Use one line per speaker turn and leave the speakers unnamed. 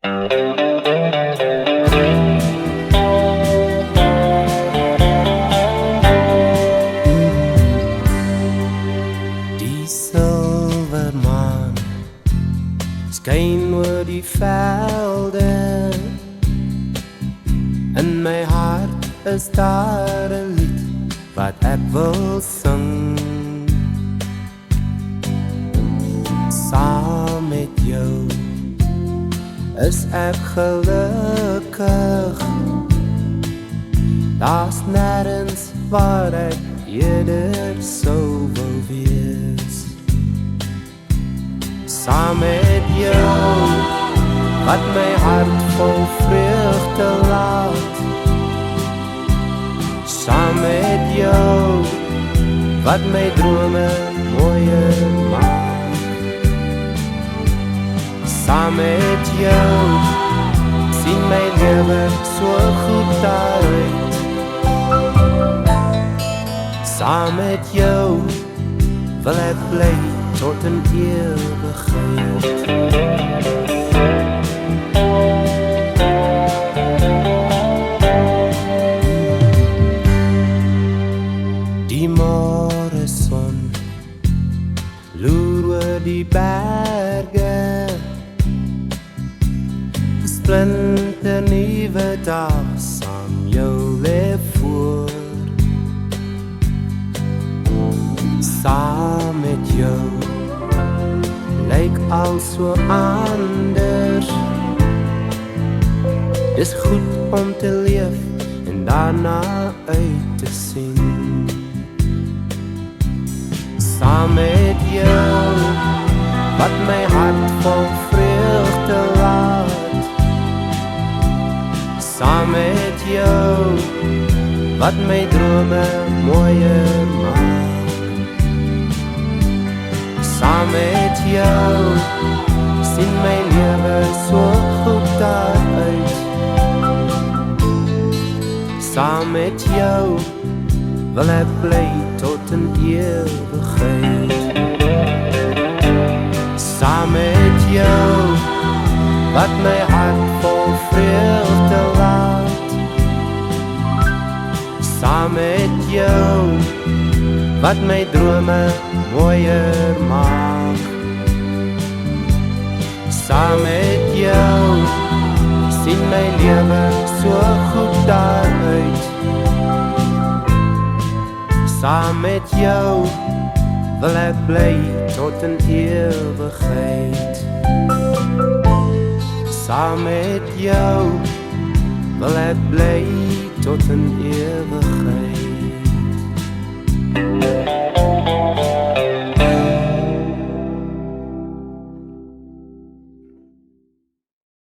Die silvermaan skyn oor die velde. In my hart is daar 'n lied wat ek wil sing. Saam met jou is ek gelukkig. Daar's nêrens waar ek eerder sou wil wees. Saam met jou, wat my hart vol vreugde laat. Saam met jou, wat my drome mooier maak. Saam met jou, sien my lewe so goed uit. Saam met jou, wil ek bly tot in ewigheid. Die môre son loer oor die berge. Splinter nuwe dag saam jou lê voor. Saam met jou lyk al so anders. Dis goed om te leef en daarna uit te sien. Saam met jou, wat my hart vol vreugde laat. Saam met jou, wat my drome mooier maak. Saam met jou, sien my lewe so goed daaruit. Saam met jou, wil ek bly tot in ewigheid. Saam met jou, wat my hart vol vreugde laat. Saam met jou, wat my drome mooier maak. Saam met jou, sien my lewe so goed daaruit. Saam met jou, wil ek bly tot in ewigheid. Saam met jou, wil ek bly tot in ewigheid.